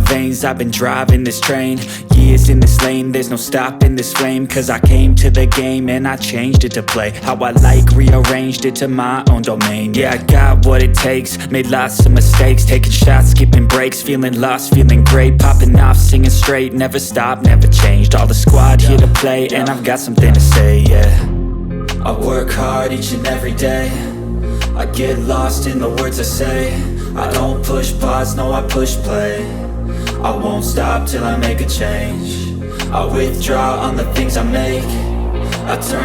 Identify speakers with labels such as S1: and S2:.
S1: veins, I've been driving this train. Years in this lane, there's no stopping this flame. Cause I came to the game and I changed it to play how I like, rearranged it to my own domain. Yeah, I got what it takes, made lots of mistakes, taking shots, skipping breaks, feeling lost, feeling great, popping off, singing straight, never stopped, never changed. All the squad here to play, and I've got something to say, yeah. I work hard each and every day, I get lost in the words I say. I don't push pause, no, I push play. I won't stop till I make a change. I withdraw on the things I make. I turn